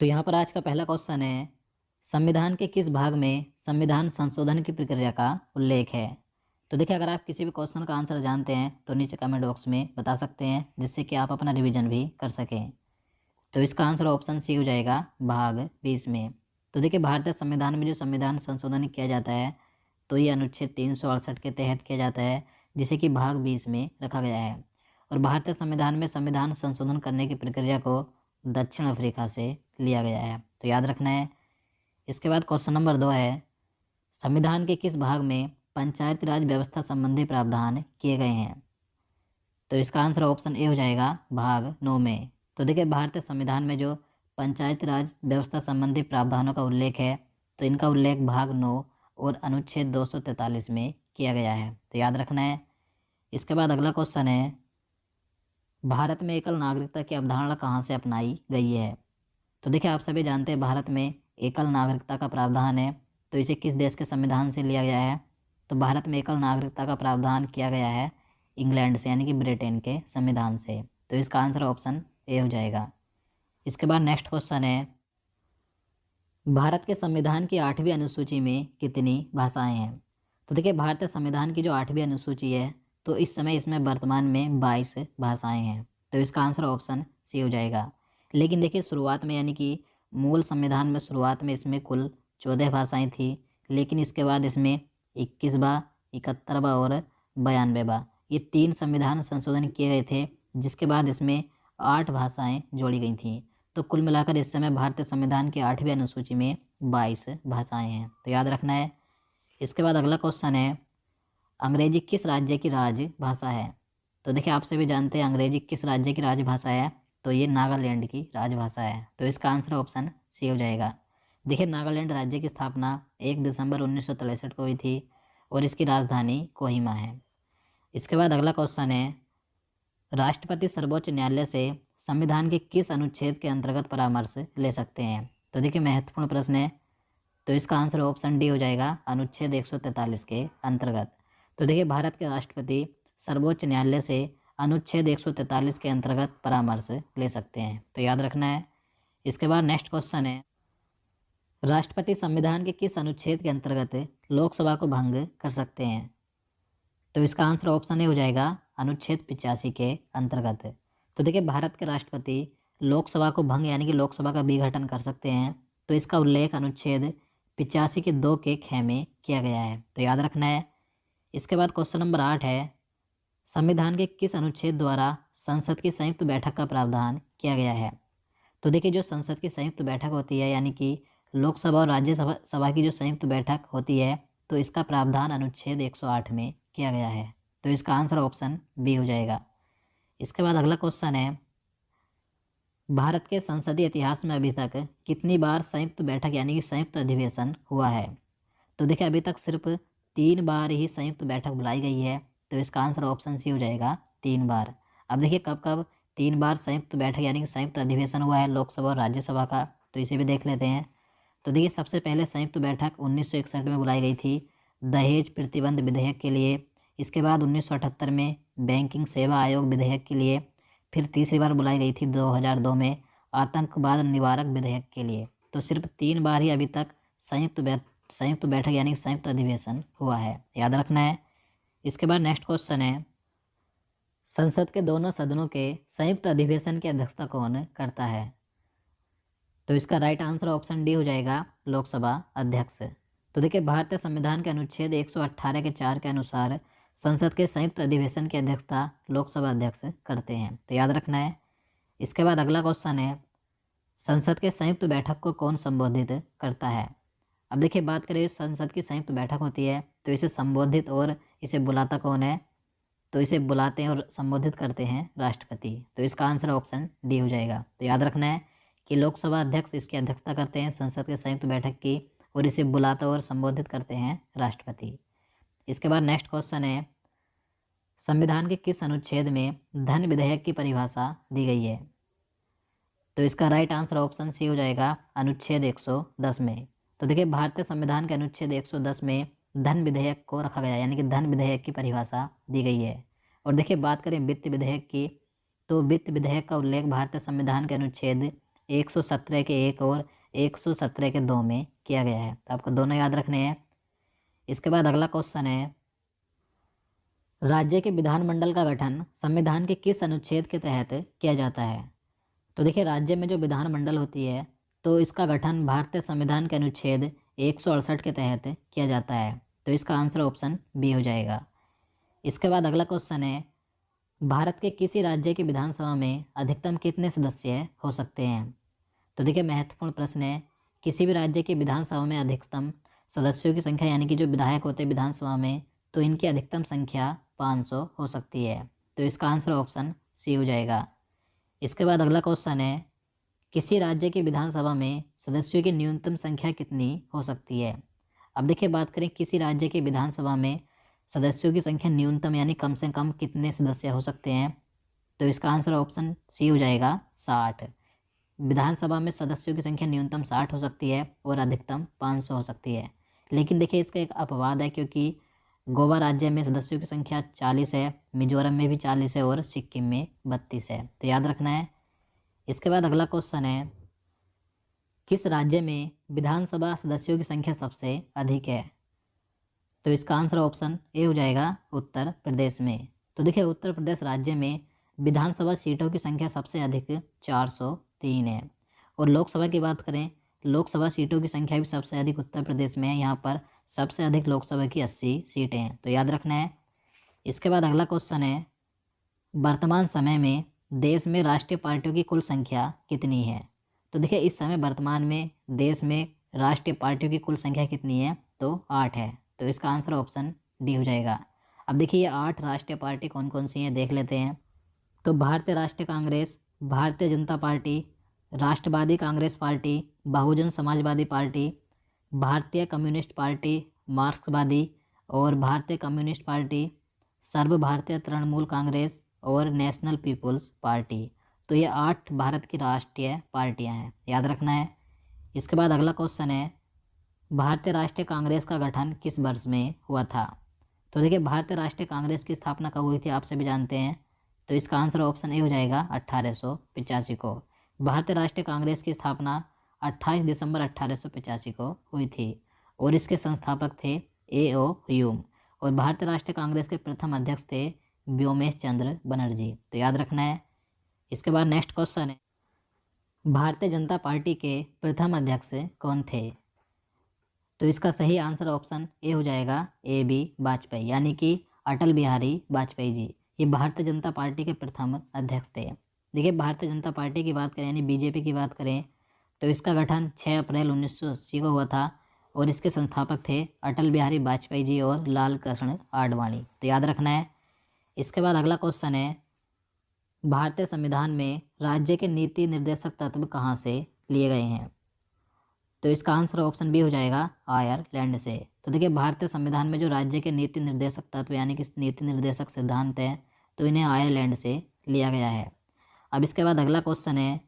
तो यहाँ पर आज का पहला क्वेश्चन है, संविधान के किस भाग में संविधान संशोधन की प्रक्रिया का उल्लेख है। तो देखिए, अगर आप किसी भी क्वेश्चन का आंसर जानते हैं तो नीचे कमेंट बॉक्स में बता सकते हैं, जिससे कि आप अपना रिवीजन भी कर सकें। तो इसका आंसर ऑप्शन सी हो जाएगा, भाग 20 में। तो देखिए, भारतीय संविधान में जो संविधान संशोधन किया जाता है तो ये अनुच्छेद 368 के तहत किया जाता है, जिसे कि भाग 20 में रखा गया है। और भारतीय संविधान में संविधान संशोधन करने की प्रक्रिया को दक्षिण अफ्रीका से लिया गया है, तो याद रखना है। इसके बाद क्वेश्चन नंबर 2 है, संविधान के किस भाग में पंचायती राज व्यवस्था संबंधी प्रावधान किए गए हैं। तो इसका आंसर ऑप्शन ए हो जाएगा, भाग 9 में। तो देखिए, भारतीय संविधान में जो पंचायती राज व्यवस्था संबंधी प्रावधानों का उल्लेख है तो इनका उल्लेख भाग 9 और अनुच्छेद 243 में किया गया है, तो याद रखना है। इसके बाद अगला क्वेश्चन है, भारत में एकल नागरिकता की अवधारणा कहाँ से अपनाई गई है। तो देखिए, आप सभी जानते हैं भारत में एकल नागरिकता का प्रावधान है, तो इसे किस देश के संविधान से लिया गया है। तो भारत में एकल नागरिकता का प्रावधान किया गया है इंग्लैंड से, यानी कि ब्रिटेन के संविधान से। तो इसका आंसर ऑप्शन ए हो जाएगा। इसके बाद नेक्स्ट क्वेश्चन है, भारत के संविधान की 8वीं अनुसूची में कितनी भाषाएं हैं। तो देखिए, भारतीय संविधान की जो 8वीं अनुसूची है तो इस समय इसमें वर्तमान में 22 भाषाएं हैं, तो इसका आंसर ऑप्शन सी हो जाएगा। लेकिन देखिए, शुरुआत में यानी कि मूल संविधान में शुरुआत में इसमें कुल 14 भाषाएं थी, लेकिन इसके बाद इसमें 21वां, 71वां और 92वां ये 3 संविधान संशोधन किए गए थे, जिसके बाद इसमें 8 भाषाएं जोड़ी गई थीं। तो कुल मिलाकर इस समय भारतीय संविधान की 8वीं अनुसूची में 22 भाषाएं हैं, तो याद रखना है। इसके बाद अगला क्वेश्चन है, अंग्रेजी किस राज्य की राजभाषा है। तो देखिए, आप सभी जानते हैं अंग्रेजी किस राज्य की राजभाषा है, तो ये नागालैंड की राजभाषा है, तो इसका आंसर ऑप्शन सी हो जाएगा। देखिए, नागालैंड राज्य की स्थापना 1 दिसंबर 1963 को हुई थी और इसकी राजधानी कोहिमा है। इसके बाद अगला क्वेश्चन है, राष्ट्रपति सर्वोच्च न्यायालय से संविधान के किस अनुच्छेद के अंतर्गत परामर्श ले सकते हैं। तो देखिए, महत्वपूर्ण प्रश्न है, तो इसका आंसर ऑप्शन डी हो जाएगा, अनुच्छेद 143 के अंतर्गत। तो देखिए, भारत के राष्ट्रपति सर्वोच्च न्यायालय से अनुच्छेद 143 के अंतर्गत परामर्श ले सकते हैं, तो याद रखना है। इसके बाद नेक्स्ट क्वेश्चन है, राष्ट्रपति संविधान के किस अनुच्छेद के अंतर्गत लोकसभा को भंग कर सकते हैं। तो इसका आंसर ऑप्शन ए हो जाएगा, अनुच्छेद 85 के अंतर्गत। तो देखिए, भारत के राष्ट्रपति लोकसभा को भंग यानी कि लोकसभा का विघटन कर सकते हैं, तो इसका उल्लेख अनुच्छेद 85 के 2 के ख में किया गया है, तो याद रखना है। इसके बाद क्वेश्चन नंबर 8 है, संविधान के किस अनुच्छेद द्वारा संसद की संयुक्त बैठक का प्रावधान किया गया है। तो देखिए, जो संसद की संयुक्त बैठक होती है, यानी कि लोकसभा और राज्यसभा की जो संयुक्त बैठक होती है, तो इसका प्रावधान अनुच्छेद 108 में किया गया है, तो इसका आंसर ऑप्शन बी हो जाएगा। इसके बाद अगला क्वेश्चन है, भारत के संसदीय इतिहास में अभी तक कितनी बार संयुक्त बैठक यानी कि संयुक्त अधिवेशन हुआ है। तो देखिए, अभी तक सिर्फ 3 बार ही संयुक्त बैठक बुलाई गई है, तो इसका आंसर ऑप्शन सी हो जाएगा, 3 बार। अब देखिए, कब कब 3 बार संयुक्त बैठक यानी कि संयुक्त अधिवेशन हुआ है लोकसभा और राज्यसभा का, तो इसे भी देख लेते हैं। तो देखिए, सबसे पहले संयुक्त बैठक 1961 में बुलाई गई थी दहेज प्रतिबंध विधेयक के लिए। इसके बाद 1978 में बैंकिंग सेवा आयोग विधेयक के लिए। फिर तीसरी बार बुलाई गई थी 2002 में आतंकवाद निवारक विधेयक के लिए। तो सिर्फ 3 बार ही अभी तक संयुक्त बैठक यानी संयुक्त अधिवेशन हुआ है, याद रखना है। इसके बाद नेक्स्ट क्वेश्चन है, संसद के दोनों सदनों के संयुक्त अधिवेशन की अध्यक्षता कौन करता है। तो इसका राइट आंसर ऑप्शन डी हो जाएगा, लोकसभा अध्यक्ष। तो देखिए, भारतीय संविधान के अनुच्छेद 118 के 4 के अनुसार संसद के संयुक्त अधिवेशन की अध्यक्षता लोकसभा अध्यक्ष करते हैं, तो याद रखना है। इसके बाद अगला क्वेश्चन है, संसद के संयुक्त बैठक को कौन संबोधित करता है। अब देखिए, बात करें संसद की संयुक्त बैठक होती है तो इसे संबोधित और इसे बुलाता कौन है। तो इसे बुलाते हैं और संबोधित करते हैं राष्ट्रपति, तो इसका आंसर ऑप्शन डी हो जाएगा। तो याद रखना है कि लोकसभा अध्यक्ष इसकी अध्यक्षता करते हैं संसद के संयुक्त बैठक की, और इसे बुलाते और संबोधित करते हैं राष्ट्रपति। इसके बाद नेक्स्ट क्वेश्चन है, संविधान के किस अनुच्छेद में धन विधेयक की परिभाषा दी गई है। तो इसका राइट आंसर ऑप्शन सी हो जाएगा, अनुच्छेद 110 में। तो देखिए, भारतीय संविधान के अनुच्छेद 110 में धन विधेयक को रखा गया, यानी कि धन विधेयक की परिभाषा दी गई है। और देखिए, बात करें वित्त विधेयक की, तो वित्त विधेयक का उल्लेख भारतीय संविधान के अनुच्छेद 117 के 1 और 117 के 2 में किया गया है। तो आपको दोनों याद रखने हैं। इसके बाद अगला क्वेश्चन है, राज्य के विधानमंडल का गठन संविधान के किस अनुच्छेद के तहत किया जाता है? तो देखिए, राज्य में जो विधानमंडल होती है तो इसका गठन भारतीय संविधान के अनुच्छेद 168 के तहत किया जाता है। तो इसका आंसर ऑप्शन बी हो जाएगा। इसके बाद अगला क्वेश्चन है, भारत के किसी राज्य की विधानसभा में अधिकतम कितने सदस्य हो सकते हैं? तो देखिए, महत्वपूर्ण प्रश्न है। किसी भी राज्य की विधानसभा में अधिकतम सदस्यों की संख्या, यानी कि जो विधायक होते हैं विधानसभा में, तो इनकी अधिकतम संख्या 500 हो सकती है। तो इसका आंसर ऑप्शन सी हो जाएगा। इसके बाद अगला क्वेश्चन है, किसी राज्य की विधानसभा में सदस्यों की न्यूनतम संख्या कितनी हो सकती है? अब देखिए, बात करें किसी राज्य की विधानसभा में सदस्यों की संख्या न्यूनतम यानी कम से कम कितने सदस्य हो सकते हैं? तो इसका आंसर ऑप्शन सी हो जाएगा, 60। विधानसभा में सदस्यों की संख्या न्यूनतम 60 हो सकती है और अधिकतम 500 हो सकती है। लेकिन देखिए, इसका एक अपवाद है, क्योंकि गोवा राज्य में सदस्यों की संख्या 40 है, मिजोरम में भी 40 है और सिक्किम में 32 है। तो याद रखना है। इसके बाद अगला क्वेश्चन है, किस राज्य में विधानसभा सदस्यों की संख्या सबसे अधिक है? तो इसका आंसर ऑप्शन ए हो जाएगा, उत्तर प्रदेश में। तो देखिए, उत्तर प्रदेश राज्य में विधानसभा सीटों की संख्या सबसे अधिक 403 है। और लोकसभा की बात करें, लोकसभा सीटों की संख्या भी सबसे अधिक उत्तर प्रदेश में है। यहाँ पर सबसे अधिक लोकसभा की 80 सीटें हैं। तो याद रखना है। इसके बाद अगला क्वेश्चन है, वर्तमान समय में देश में राष्ट्रीय पार्टियों की कुल संख्या कितनी है? तो देखिए, इस समय वर्तमान में देश में राष्ट्रीय पार्टियों की कुल संख्या कितनी है? तो 8 है। तो इसका आंसर ऑप्शन डी हो जाएगा। अब देखिए, ये 8 राष्ट्रीय पार्टी कौन कौन सी हैं देख लेते हैं। तो भारतीय राष्ट्रीय कांग्रेस, भारतीय जनता पार्टी, राष्ट्रवादी कांग्रेस पार्टी, बहुजन समाजवादी पार्टी, भारतीय कम्युनिस्ट पार्टी, मार्क्सवादी और भारतीय कम्युनिस्ट पार्टी, सर्व भारतीय तृणमूल कांग्रेस और नेशनल पीपुल्स पार्टी। तो ये 8 भारत की राष्ट्रीय पार्टियां हैं, याद रखना है। इसके बाद अगला क्वेश्चन है, भारतीय राष्ट्रीय कांग्रेस का गठन किस वर्ष में हुआ था? तो देखिए, भारतीय राष्ट्रीय कांग्रेस की स्थापना कब हुई थी आप सभी जानते हैं। तो इसका आंसर ऑप्शन ए हो जाएगा, 1885 को। भारतीय राष्ट्रीय कांग्रेस की स्थापना 28 दिसंबर 1885 को हुई थी और इसके संस्थापक थे A.O. ह्यूम और भारतीय राष्ट्रीय कांग्रेस के प्रथम अध्यक्ष थे व्योमेश चंद्र बनर्जी। तो याद रखना है। इसके बाद नेक्स्ट क्वेश्चन है, भारतीय जनता पार्टी के प्रथम अध्यक्ष कौन थे? तो इसका सही आंसर ऑप्शन ए हो जाएगा, A.B. वाजपेयी, यानी कि अटल बिहारी वाजपेयी जी। ये भारतीय जनता पार्टी के प्रथम अध्यक्ष थे। देखिए, भारतीय जनता पार्टी की बात करें यानी बीजेपी की बात करें तो इसका गठन 6 अप्रैल 1980 को हुआ था और इसके संस्थापक थे अटल बिहारी वाजपेयी जी और लाल कृष्ण आडवाणी। तो याद रखना है। इसके बाद अगला क्वेश्चन है, भारतीय संविधान में राज्य के नीति निर्देशक तत्व कहाँ से लिए गए हैं? तो इसका आंसर ऑप्शन बी हो जाएगा, आयरलैंड से। तो देखिए, भारतीय संविधान में जो राज्य के नीति निर्देशक तत्व यानी कि नीति निर्देशक सिद्धांत है तो इन्हें आयरलैंड से लिया गया है। अब इसके बाद अगला क्वेश्चन है,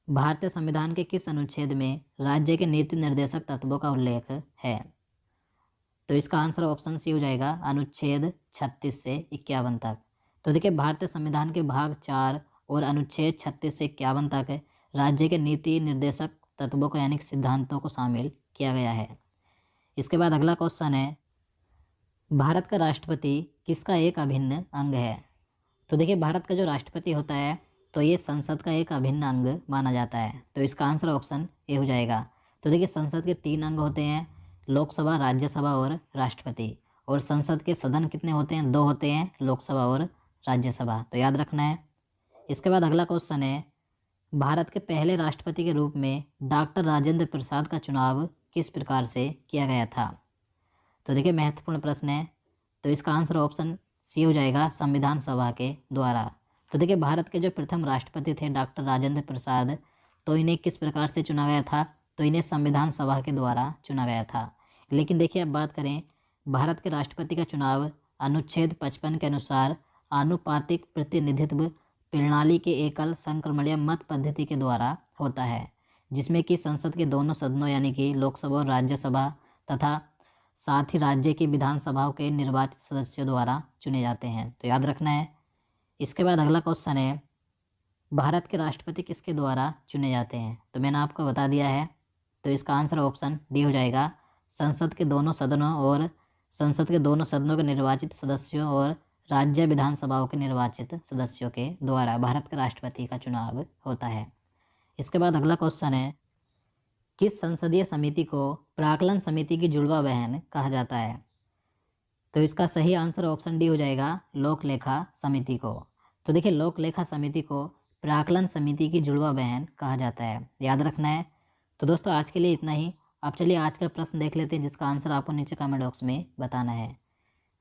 भारतीय संविधान के किस अनुच्छेद में राज्य के नीति निर्देशक तत्वों का उल्लेख है? तो इसका आंसर ऑप्शन सी हो जाएगा, अनुच्छेद 36 से 51 तक। तो देखिए, भारतीय संविधान के भाग 4 और अनुच्छेद 36 से 51 तक राज्य के नीति निर्देशक तत्वों को यानी कि सिद्धांतों को शामिल किया गया है। इसके बाद अगला क्वेश्चन है, भारत का राष्ट्रपति किसका एक अभिन्न अंग है? तो देखिए, भारत का जो राष्ट्रपति होता है तो ये संसद का एक अभिन्न अंग माना जाता है। तो इसका आंसर ऑप्शन ए हो जाएगा। तो देखिए, संसद के 3 अंग होते हैं, लोकसभा, राज्यसभा और राष्ट्रपति। और संसद के सदन कितने होते हैं? 2 होते हैं, लोकसभा और राज्यसभा। तो याद रखना है। इसके बाद अगला क्वेश्चन है, भारत के पहले राष्ट्रपति के रूप में डॉक्टर राजेंद्र प्रसाद का चुनाव किस प्रकार से किया गया था? तो देखिए, महत्वपूर्ण प्रश्न है। तो इसका आंसर ऑप्शन सी हो जाएगा, संविधान सभा के द्वारा। तो देखिए, भारत के जो प्रथम राष्ट्रपति थे डॉक्टर राजेंद्र प्रसाद, तो इन्हें किस प्रकार से चुना गया था? तो इन्हें संविधान सभा के द्वारा चुना गया था। लेकिन देखिए, अब बात करें, भारत के राष्ट्रपति का चुनाव अनुच्छेद 55 के अनुसार आनुपातिक प्रतिनिधित्व प्रणाली के एकल संक्रमणीय मत पद्धति के द्वारा होता है, जिसमें कि संसद के दोनों सदनों यानी कि लोकसभा और राज्यसभा तथा साथ ही राज्य की विधानसभाओं के निर्वाचित सदस्यों द्वारा चुने जाते हैं। तो याद रखना है। इसके बाद अगला क्वेश्चन है, भारत के राष्ट्रपति किसके द्वारा चुने जाते हैं? तो मैंने आपको बता दिया है, तो इसका आंसर ऑप्शन डी हो जाएगा। संसद के दोनों सदनों के निर्वाचित सदस्यों और राज्य विधानसभाओं के निर्वाचित सदस्यों के द्वारा भारत के राष्ट्रपति का चुनाव होता है। इसके बाद अगला क्वेश्चन है, किस संसदीय समिति को प्राक्कलन समिति की जुड़वा बहन कहा जाता है? तो इसका सही आंसर ऑप्शन डी हो जाएगा, लोक लेखा समिति को। तो देखिए, लोक लेखा समिति को प्राक्कलन समिति की जुड़वा बहन कहा जाता है, याद रखना है। तो दोस्तों आज के लिए इतना ही। अब चलिए आज का प्रश्न देख लेते हैं, जिसका आंसर आपको नीचे कमेंट बॉक्स में बताना है।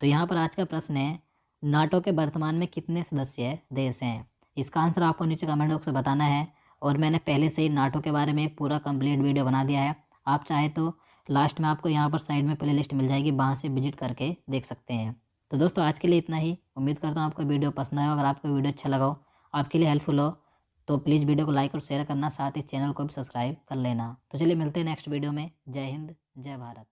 तो यहाँ पर आज का प्रश्न है, नाटो के वर्तमान में कितने सदस्य देश हैं? इसका आंसर आपको नीचे कमेंट बॉक्स में बताना है। और मैंने पहले से ही नाटो के बारे में एक पूरा कंप्लीट वीडियो बना दिया है, आप चाहे तो लास्ट में आपको यहाँ पर साइड में प्लेलिस्ट मिल जाएगी, वहाँ से विजिट करके देख सकते हैं। तो दोस्तों आज के लिए इतना ही। उम्मीद करता हूँ आपको वीडियो पसंद आया। अगर आपको वीडियो अच्छा लगा हो, आपके लिए हेल्पफुल हो, तो प्लीज़ वीडियो को लाइक और शेयर करना, साथ ही चैनल को भी सब्सक्राइब कर लेना। तो चलिए मिलते हैं नेक्स्ट वीडियो में। जय हिंद, जय भारत।